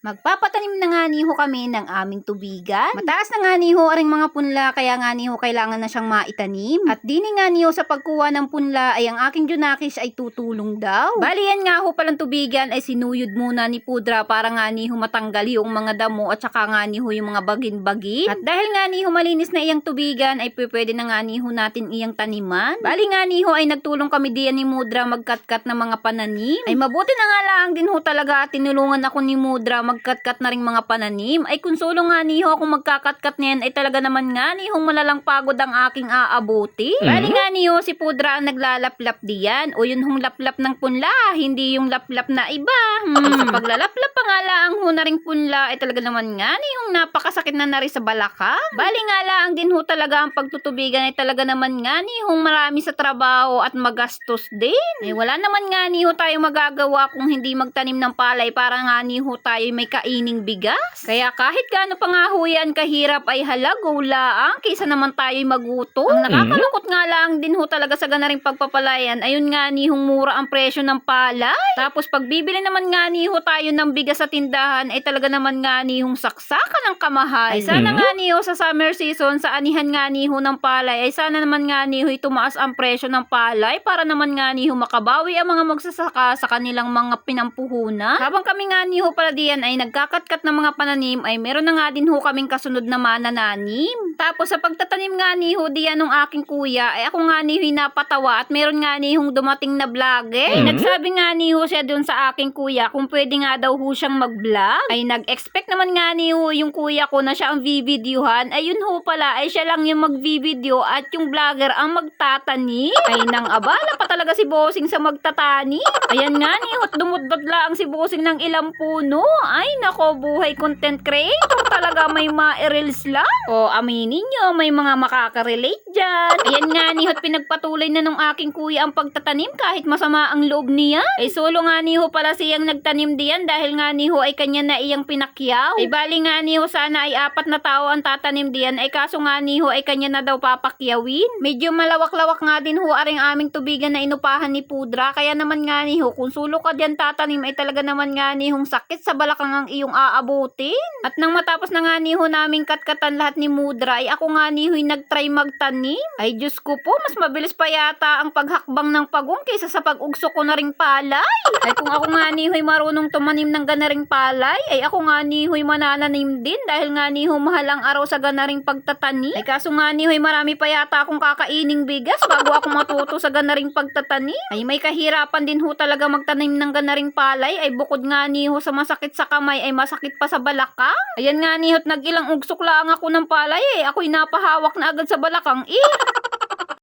Magpapatanim na nga niho kami ng aming tubigan. Mataas na nga niho aring mga punla, kaya nga niho kailangan na siyang maitanim. At dini nga niho sa pagkuha ng punla ay ang aking Junakis ay tutulong daw. Bali yan nga ho palang tubigan ay sinuyod muna ni Pudra para nga niho matanggal yung mga damo at saka nga niho yung mga bagin-bagin. At dahil nga niho malinis na iyang tubigan ay pwede na nga niho natin iyang taniman. Bali nga niho ay nagtulong kami diyan ni Mudra magkatkat ng mga pananim. Ay mabuti na nga lang din ho talaga at tinulungan ako ni Mudra magkatkat na ring mga pananim. Ay konsulo nga niho kung magkakatkat niyan ay talaga naman nga nihong malalang pagod ang aking aabuti. Bali nga niho si Pudra ang naglalaplap diyan. O yun hong laplap ng punla, hindi yung laplap na iba. Sa paglalaplap pa nga lang ho na ring punla ay talaga naman nga nihong napakasakit na nari sa balakang. Bali nga lang din ho talaga ang pagtutubigan ay talaga naman nga nihong marami sa trabaho at magastos din. Ay wala naman nga niho tayo magagawa kung hindi magtanim ng palay para nga niho tayo may kaining bigas. Kaya kahit gaano pa nga ho yan kahirap ay halago laang kaysa naman tayo'y magutom. Ang nakakalungkot nga lang din ho talaga sa ganaring pagpapalayan, ayun nga nihong mura ang presyo ng palay. Tapos pag bibili naman nga niho tayo ng bigas sa tindahan ay talaga naman nga nihong saksakan ng kamahal. Ay sana nga niho sa summer season sa anihan nga niho ng palay ay sana naman nga niho tumaas ang presyo ng palay para naman nga niho makabawi ang mga magsasaka sa kanilang mga pinampuhunan. Habang kami nga niho pala diyan ay nagkakatkat ng mga pananim ay meron na nga din ho kaming kasunod na manananim. Tapos sa pagtatanim nga niho diyan ng aking kuya ay ako nga niho napatawa at meron nga nihong dumating na vlogger. Ay nagsabi nga niho siya dun sa aking kuya kung pwede nga daw ho siyang mag-vlog. Ay nag-expect naman nga niho yung kuya ko na siya ang videohan. Ayun ho pala ay siya lang yung mag-video at yung vlogger ang magtatani. Ay nang abala pa talaga si Bossing sa magtatani. Ayan nga niho at dumudbad lang si Bossing ng ilang puno. Ay nako, buhay content creator talaga, may ma-reels lang. O aminin nyo, may mga makaka-relate dyan. Ayan nga niho at pinagpatuloy na nung aking kuya ang pagtatanim kahit masama ang loob niya. Ay solo nga niho pala siyang nagtanim diyan dahil nga niho ay kanya na iyang pinakyaw. Ay bali nga niho sana ay 4 na tao ang tatanim diyan ay kaso nga niho ay kanya na daw papakyawin. Medyo malawak-lawak nga din ho aring aming tubigan na inupahan ni Pudra, kaya naman nga niho kung sulo ka diyan tatanim ay talaga naman nga nihong sakit sa balakang ang iyong aabutin. At nang matapos na nga niho naming katkatan lahat ni Mudra ay ako nga niho'y nagtry magtanim. Ay Diyos ko po, mas mabilis pa yata ang paghakbang ng pagong kaysa sa pag-ugso ko na ring palay. Ay kung ako nga niho'y marunong tumanim ng ganaring palay ay ako nga niho'y manananim din dahil nga niho mahal ang araw sa ganaring pagtatanim. Ay kaso nga niho'y marami pa yata akong kakaining bigas bago ako matuto sa ganaring pagtatanim. Ay may kahirapan din ho talaga magtanim ng ganaring palay ay bukod nga niho sa masakit sa kamay ay masakit pa sa balakang. Ayan nga niho't nag-ilang ugsok lang ako ng palay ako'y napahawak na agad sa balakang